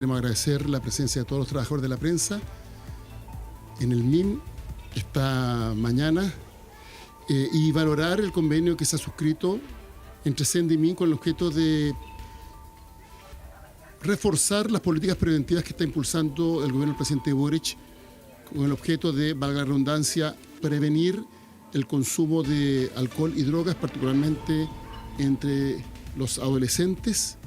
Queremos agradecer la presencia de todos los trabajadores de la prensa en el MIM esta mañana y valorar el convenio que se ha suscrito entre CENDE y MIM con el objeto de reforzar las políticas preventivas que está impulsando el gobierno del presidente Boric con el objeto de, valga la redundancia, prevenir el consumo de alcohol y drogas, particularmente entre los adolescentes.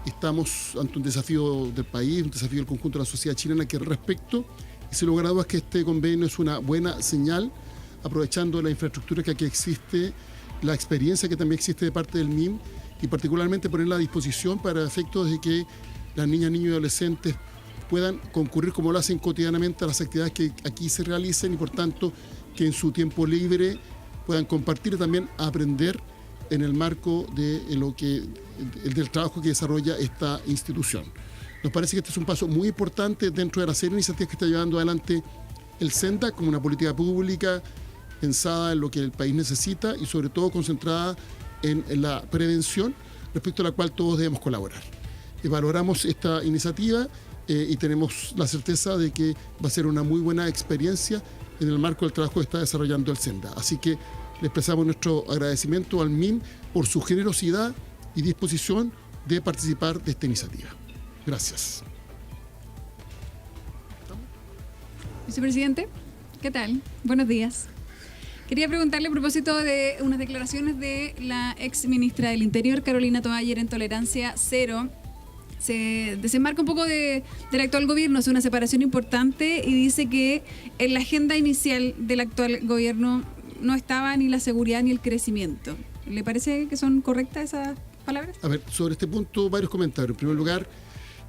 Estamos ante un desafío del país, un desafío del conjunto de la sociedad chilena que al respecto, y se logrado es que este convenio es una buena señal, aprovechando la infraestructura que aquí existe, la experiencia que también existe de parte del MIM, y particularmente ponerla a disposición para efectos de que las niñas, niños y adolescentes puedan concurrir como lo hacen cotidianamente a las actividades que aquí se realicen y por tanto que en su tiempo libre puedan compartir y también aprender en el marco de del trabajo que desarrolla esta institución. Nos parece que este es un paso muy importante dentro de la serie de iniciativas que está llevando adelante el CENDA como una política pública pensada en lo que el país necesita y sobre todo concentrada en la prevención, respecto a la cual todos debemos colaborar. Valoramos esta iniciativa y tenemos la certeza de que va a ser una muy buena experiencia en el marco del trabajo que está desarrollando el CENDA. Así que le expresamos nuestro agradecimiento al MIM por su generosidad y disposición de participar de esta iniciativa. Gracias. Vicepresidente, ¿qué tal? Buenos días. Quería preguntarle a propósito de unas declaraciones de la ex ministra del Interior, Carolina Toá, ayer en Tolerancia Cero. Se desembarca un poco del actual gobierno, hace una separación importante y dice que en la agenda inicial del actual gobierno no estaba ni la seguridad ni el crecimiento. ¿Le parece que son correctas esas palabras? A ver, sobre este punto varios comentarios. En primer lugar,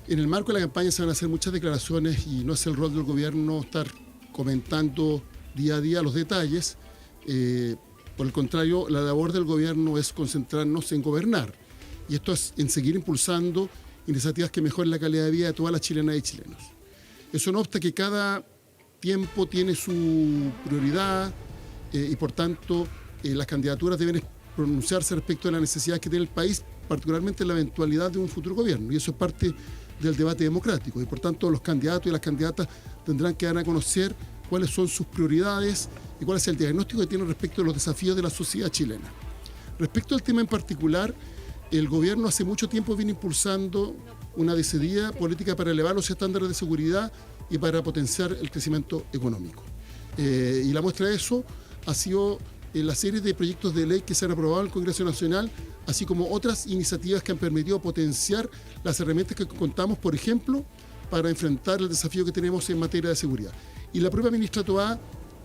en el marco de la campaña se van a hacer muchas declaraciones y no es el rol del gobierno estar comentando día a día los detalles. Por el contrario, la labor del gobierno es concentrarnos en gobernar y esto es en seguir impulsando iniciativas que mejoren la calidad de vida de todas las chilenas y chilenos. Eso no obsta que cada tiempo tiene su prioridad y por tanto las candidaturas deben pronunciarse respecto a las necesidades que tiene el país, particularmente en la eventualidad de un futuro gobierno, y eso es parte del debate democrático y por tanto los candidatos y las candidatas tendrán que dar a conocer cuáles son sus prioridades y cuál es el diagnóstico que tienen respecto a los desafíos de la sociedad chilena. Respecto al tema en particular, el gobierno hace mucho tiempo viene impulsando una decidida política para elevar los estándares de seguridad y para potenciar el crecimiento económico. Y la muestra de eso ha sido la serie de proyectos de ley que se han aprobado en el Congreso Nacional, así como otras iniciativas que han permitido potenciar las herramientas que contamos, por ejemplo, para enfrentar el desafío que tenemos en materia de seguridad. Y la propia ministra Toá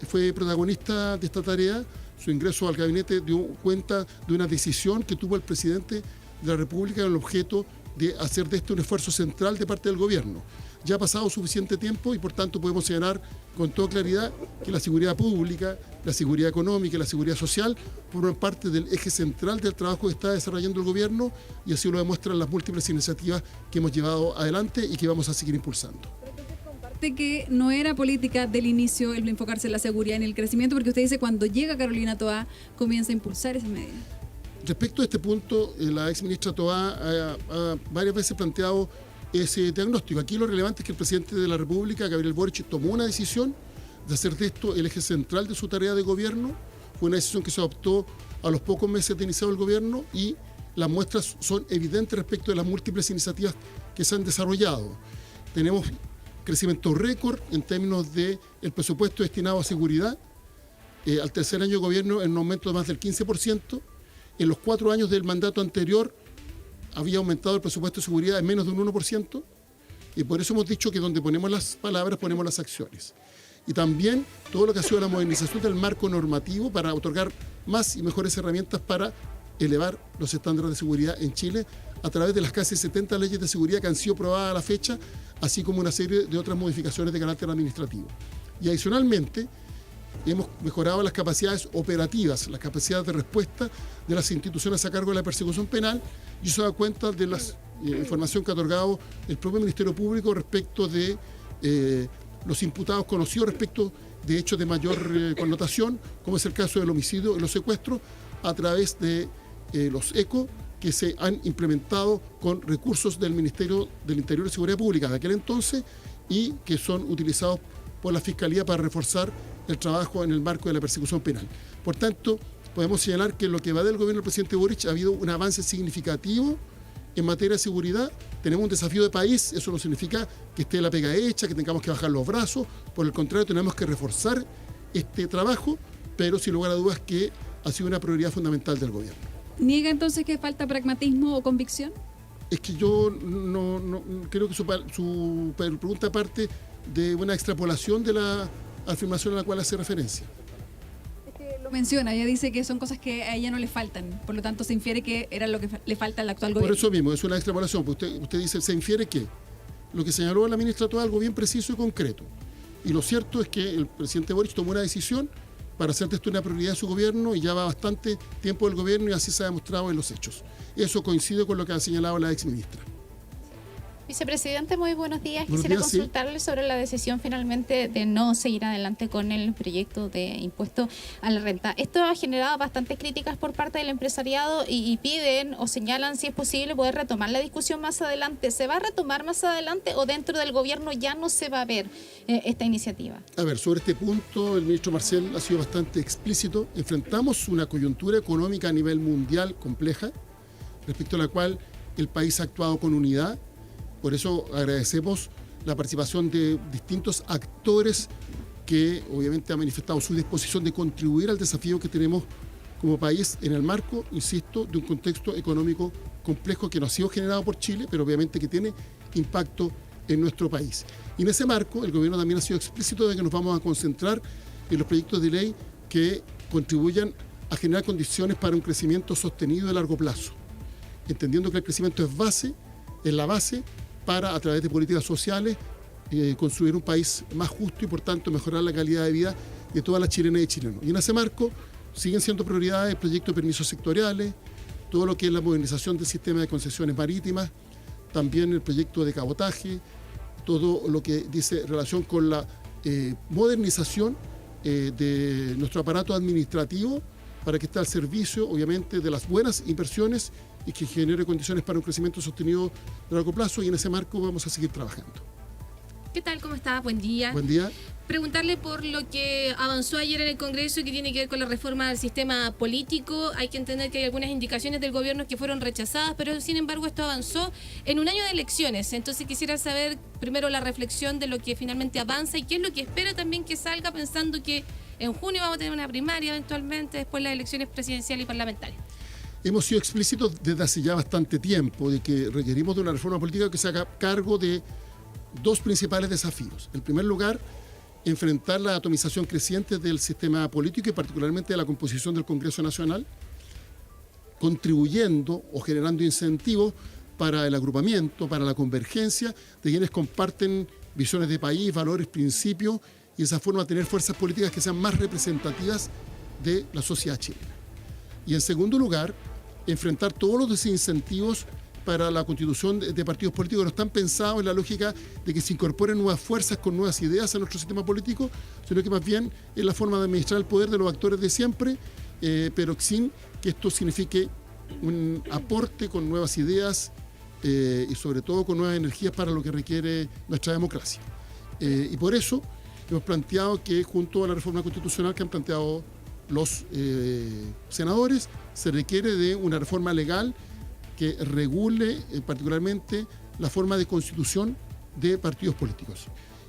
fue protagonista de esta tarea. Su ingreso al gabinete dio cuenta de una decisión que tuvo el presidente de la República con el objeto de hacer de esto un esfuerzo central de parte del gobierno. Ya ha pasado suficiente tiempo y por tanto podemos señalar con toda claridad que la seguridad pública, la seguridad económica y la seguridad social forman parte del eje central del trabajo que está desarrollando el gobierno y así lo demuestran las múltiples iniciativas que hemos llevado adelante y que vamos a seguir impulsando. Que no era política del inicio el enfocarse en la seguridad y en el crecimiento, porque usted dice cuando llega Carolina Toá comienza a impulsar esas medidas. Respecto a este punto, la ex ministra Toá ha varias veces planteado ese diagnóstico. Aquí lo relevante es que el presidente de la República, Gabriel Boric, tomó una decisión de hacer de esto el eje central de su tarea de gobierno. Fue una decisión que se adoptó a los pocos meses de iniciado el gobierno y las muestras son evidentes respecto de las múltiples iniciativas que se han desarrollado. Tenemos crecimiento récord en términos del presupuesto destinado a seguridad. Al tercer año de gobierno en un aumento de más del 15%. En los 4 años del mandato anterior había aumentado el presupuesto de seguridad en menos de un 1%. Y por eso hemos dicho que donde ponemos las palabras ponemos las acciones. Y también todo lo que ha sido la modernización del marco normativo para otorgar más y mejores herramientas para elevar los estándares de seguridad en Chile a través de las casi 70 leyes de seguridad que han sido aprobadas a la fecha, así como una serie de otras modificaciones de carácter administrativo. Y adicionalmente, hemos mejorado las capacidades operativas, las capacidades de respuesta de las instituciones a cargo de la persecución penal, y eso da cuenta de la información que ha otorgado el propio Ministerio Público respecto de los imputados conocidos respecto de hechos de mayor connotación, como es el caso del homicidio y los secuestros, a través de los ECO, que se han implementado con recursos del Ministerio del Interior y Seguridad Pública de aquel entonces y que son utilizados por la Fiscalía para reforzar el trabajo en el marco de la persecución penal. Por tanto, podemos señalar que en lo que va del gobierno del presidente Boric ha habido un avance significativo en materia de seguridad. Tenemos un desafío de país, eso no significa que esté la pega hecha, que tengamos que bajar los brazos, por el contrario, tenemos que reforzar este trabajo, pero sin lugar a dudas que ha sido una prioridad fundamental del gobierno. ¿Niega entonces que falta pragmatismo o convicción? Es que yo no creo que su pregunta parte de una extrapolación de la afirmación a la cual hace referencia. Es que lo menciona, ella dice que son cosas que a ella no le faltan, por lo tanto se infiere que era lo que le falta al actual gobierno. Por eso mismo, es una extrapolación, pues usted dice, se infiere que lo que señaló la ministra todo algo bien preciso y concreto. Y lo cierto es que el presidente Boric tomó una decisión para hacer de esto una prioridad de su gobierno y ya va bastante tiempo del gobierno y así se ha demostrado en los hechos. Eso coincide con lo que ha señalado la exministra. Vicepresidente, muy buenos días. Buenos Quisiera días, consultarle sobre la decisión finalmente de no seguir adelante con el proyecto de impuesto a la renta. Esto ha generado bastantes críticas por parte del empresariado y piden o señalan si es posible poder retomar la discusión más adelante. ¿Se va a retomar más adelante o dentro del gobierno ya no se va a ver esta iniciativa? A ver, sobre este punto el ministro Marcel ha sido bastante explícito. Enfrentamos una coyuntura económica a nivel mundial compleja, respecto a la cual el país ha actuado con unidad. Por eso agradecemos la participación de distintos actores que obviamente han manifestado su disposición de contribuir al desafío que tenemos como país en el marco, insisto, de un contexto económico complejo que no ha sido generado por Chile, pero obviamente que tiene impacto en nuestro país. Y en ese marco, el gobierno también ha sido explícito de que nos vamos a concentrar en los proyectos de ley que contribuyan a generar condiciones para un crecimiento sostenido de largo plazo, entendiendo que el crecimiento es la base para, a través de políticas sociales, construir un país más justo y, por tanto, mejorar la calidad de vida de todas las chilenas y chilenos. Y en ese marco siguen siendo prioridades el proyecto de permisos sectoriales, todo lo que es la modernización del sistema de concesiones marítimas, también el proyecto de cabotaje, todo lo que dice relación con la modernización de nuestro aparato administrativo para que esté al servicio, obviamente, de las buenas inversiones y que genere condiciones para un crecimiento sostenido de largo plazo, y en ese marco vamos a seguir trabajando. ¿Qué tal? ¿Cómo está? Buen día. Buen día. Preguntarle por lo que avanzó ayer en el Congreso y que tiene que ver con la reforma del sistema político. Hay que entender que hay algunas indicaciones del gobierno que fueron rechazadas, pero sin embargo esto avanzó en un año de elecciones. Entonces quisiera saber primero la reflexión de lo que finalmente avanza y qué es lo que espera también que salga, pensando que en junio vamos a tener una primaria eventualmente, después las elecciones presidenciales y parlamentarias. Hemos sido explícitos desde hace ya bastante tiempo de que requerimos de una reforma política que se haga cargo de dos principales desafíos. En primer lugar, enfrentar la atomización creciente del sistema político y particularmente de la composición del Congreso Nacional, contribuyendo o generando incentivos para el agrupamiento, para la convergencia de quienes comparten visiones de país, valores, principios, y de esa forma tener fuerzas políticas que sean más representativas de la sociedad chilena. Y en segundo lugar, enfrentar todos los desincentivos para la constitución de partidos políticos que no están pensados en la lógica de que se incorporen nuevas fuerzas con nuevas ideas a nuestro sistema político, sino que más bien es la forma de administrar el poder de los actores de siempre, pero sin que esto signifique un aporte con nuevas ideas y sobre todo con nuevas energías para lo que requiere nuestra democracia. Y por eso hemos planteado que junto a la reforma constitucional que han planteado los senadores, se requiere de una reforma legal que regule particularmente la forma de constitución de partidos políticos.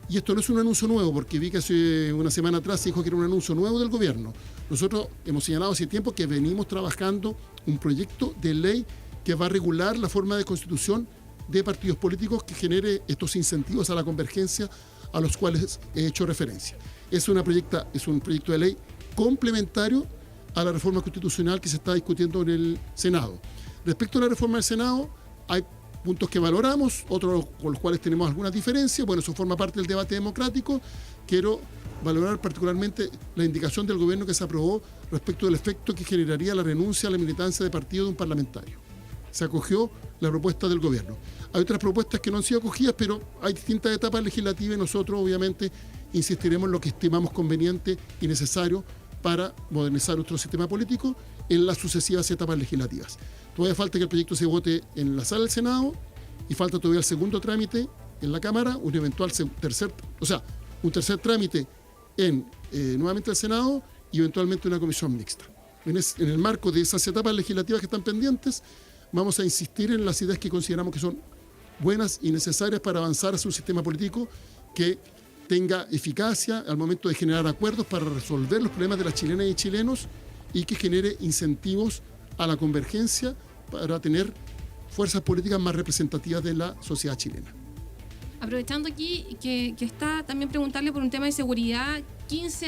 Y esto no es un anuncio nuevo, porque vi que hace una semana atrás se dijo que era un anuncio nuevo del gobierno. Nosotros hemos señalado hace tiempo que venimos trabajando un proyecto de ley que va a regular la forma de constitución de partidos políticos que genere estos incentivos a la convergencia a los cuales he hecho referencia. Es un proyecto de ley complementario a la reforma constitucional que se está discutiendo en el Senado. Respecto a la reforma del Senado, hay puntos que valoramos, otros con los cuales tenemos algunas diferencias. Bueno, eso forma parte del debate democrático. Quiero valorar particularmente la indicación del gobierno que se aprobó respecto del efecto que generaría la renuncia a la militancia de partido de un parlamentario. Se acogió la propuesta del gobierno. Hay otras propuestas que no han sido acogidas, pero hay distintas etapas legislativas y nosotros obviamente insistiremos en lo que estimamos conveniente y necesario para modernizar nuestro sistema político en las sucesivas etapas legislativas. Todavía falta que el proyecto se vote en la sala del Senado y falta todavía el segundo trámite en la Cámara, un eventual un tercer trámite en nuevamente el Senado y eventualmente una comisión mixta. En el marco de esas etapas legislativas que están pendientes, vamos a insistir en las ideas que consideramos que son buenas y necesarias para avanzar hacia un sistema político que tenga eficacia al momento de generar acuerdos para resolver los problemas de las chilenas y chilenos y que genere incentivos a la convergencia para tener fuerzas políticas más representativas de la sociedad chilena. Aprovechando aquí que está, también preguntarle por un tema de seguridad.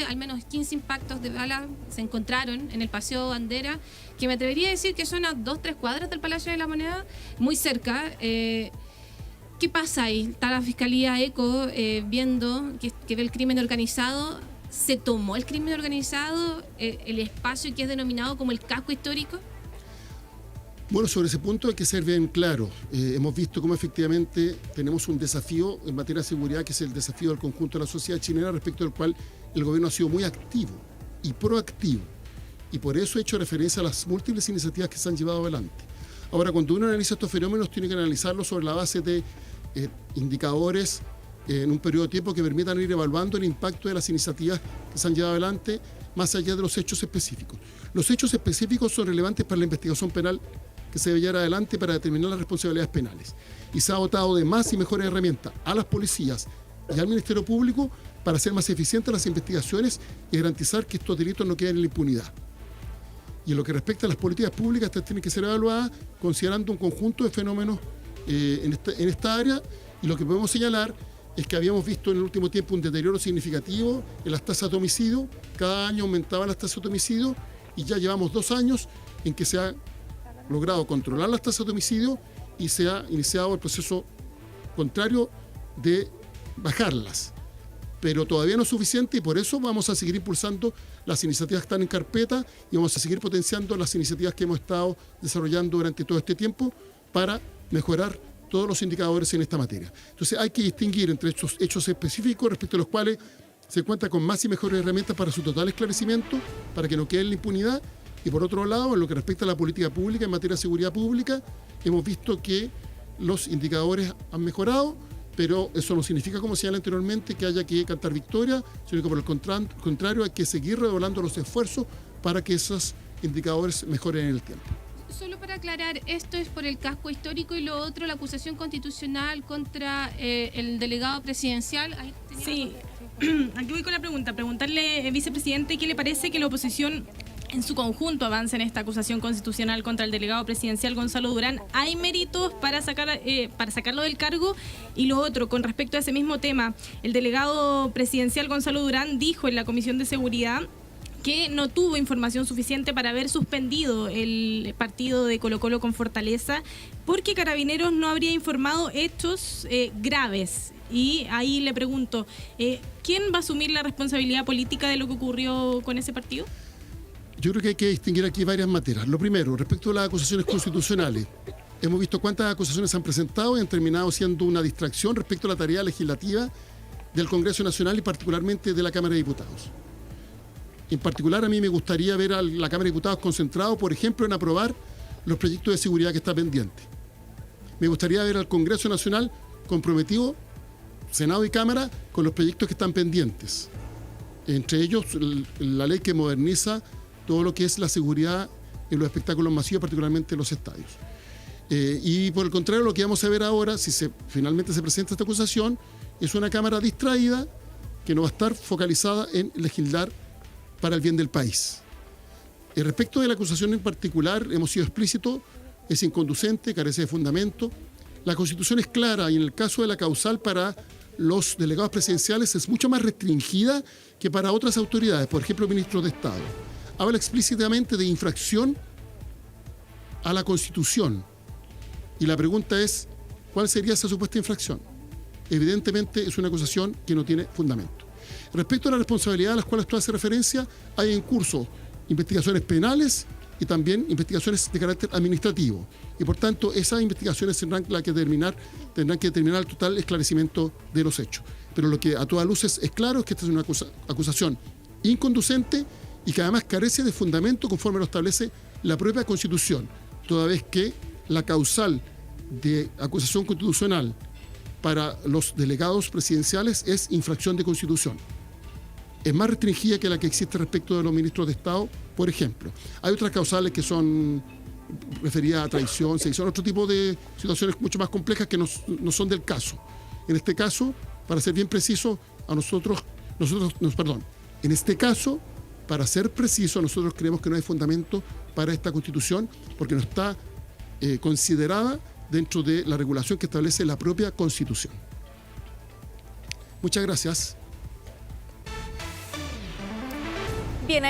Al menos 15 impactos de bala se encontraron en el Paseo Bandera, que me atrevería a decir que son a 2-3 cuadras del Palacio de la Moneda, muy cerca. ¿Qué pasa ahí? Está la Fiscalía ECO viendo que ve el crimen organizado. ¿Se tomó el crimen organizado el espacio que es denominado como el casco histórico? Bueno, sobre ese punto hay que ser bien claro. Hemos visto cómo efectivamente tenemos un desafío en materia de seguridad, que es el desafío del conjunto de la sociedad chilena, respecto al cual el gobierno ha sido muy activo y proactivo. Y por eso he hecho referencia a las múltiples iniciativas que se han llevado adelante. Ahora, cuando uno analiza estos fenómenos, tiene que analizarlos sobre la base de indicadores en un periodo de tiempo que permitan ir evaluando el impacto de las iniciativas que se han llevado adelante, más allá de los hechos específicos. Los hechos específicos son relevantes para la investigación penal que se debe llevar adelante para determinar las responsabilidades penales. Y se ha dotado de más y mejores herramientas a las policías y al Ministerio Público para hacer más eficientes las investigaciones y garantizar que estos delitos no queden en la impunidad. Y en lo que respecta a las políticas públicas, estas tienen que ser evaluadas considerando un conjunto de fenómenos en esta área, y lo que podemos señalar es que habíamos visto en el último tiempo un deterioro significativo en las tasas de homicidio. Cada año aumentaban las tasas de homicidio y ya llevamos 2 años en que se ha logrado controlar las tasas de homicidio y se ha iniciado el proceso contrario de bajarlas. Pero todavía no es suficiente y por eso vamos a seguir impulsando las iniciativas que están en carpeta y vamos a seguir potenciando las iniciativas que hemos estado desarrollando durante todo este tiempo para mejorar todos los indicadores en esta materia. Entonces hay que distinguir entre estos hechos específicos respecto a los cuales se cuenta con más y mejores herramientas para su total esclarecimiento, para que no quede en la impunidad. Y por otro lado, en lo que respecta a la política pública en materia de seguridad pública, hemos visto que los indicadores han mejorado, pero eso no significa, como señalé anteriormente, que haya que cantar victoria, sino que por el contrario hay que seguir redoblando los esfuerzos para que esos indicadores mejoren en el tiempo. Solo para aclarar, esto es por el casco histórico y lo otro, la acusación constitucional contra el delegado presidencial. Sí, aquí voy con la pregunta. Preguntarle, vicepresidente, ¿qué le parece que la oposición en su conjunto avance en esta acusación constitucional contra el delegado presidencial Gonzalo Durán? ¿Hay méritos para sacarlo del cargo? Y lo otro, con respecto a ese mismo tema, el delegado presidencial Gonzalo Durán dijo en la Comisión de Seguridad que no tuvo información suficiente para haber suspendido el partido de Colo-Colo con Fortaleza porque Carabineros no habría informado hechos graves. Y ahí le pregunto, ¿quién va a asumir la responsabilidad política de lo que ocurrió con ese partido? Yo creo que hay que distinguir aquí varias materias. Lo primero, respecto a las acusaciones constitucionales. Hemos visto cuántas acusaciones se han presentado y han terminado siendo una distracción respecto a la tarea legislativa del Congreso Nacional y particularmente de la Cámara de Diputados. En particular, a mí me gustaría ver a la Cámara de Diputados concentrado, por ejemplo, en aprobar los proyectos de seguridad que está pendiente. Me gustaría ver al Congreso Nacional comprometido, Senado y Cámara, con los proyectos que están pendientes. Entre ellos, la ley que moderniza todo lo que es la seguridad en los espectáculos masivos, particularmente en los estadios. Y por el contrario, lo que vamos a ver ahora, si finalmente se presenta esta acusación, es una Cámara distraída que no va a estar focalizada en legislar para el bien del país. Respecto de la acusación en particular, hemos sido explícitos, es inconducente, carece de fundamento. La Constitución es clara y en el caso de la causal para los delegados presidenciales es mucho más restringida que para otras autoridades, por ejemplo, ministros de Estado. Habla explícitamente de infracción a la Constitución. Y la pregunta es, ¿cuál sería esa supuesta infracción? Evidentemente es una acusación que no tiene fundamento. Respecto a la responsabilidad a las cuales tú haces referencia, hay en curso investigaciones penales y también investigaciones de carácter administrativo. Y por tanto, esas investigaciones tendrán que determinar el total esclarecimiento de los hechos. Pero lo que a todas luces es claro es que esta es una acusación inconducente y que además carece de fundamento conforme lo establece la propia Constitución. toda vez que la causal de acusación constitucional para los delegados presidenciales es infracción de Constitución. Es más restringida que la que existe respecto de los ministros de Estado, por ejemplo. Hay otras causales que son referidas a traición, sedición, otro tipo de situaciones mucho más complejas que no son del caso. En este caso, para ser bien preciso, en este caso, para ser preciso, nosotros creemos que no hay fundamento para esta Constitución porque no está considerada dentro de la regulación que establece la propia Constitución. Muchas gracias. Bien, ahí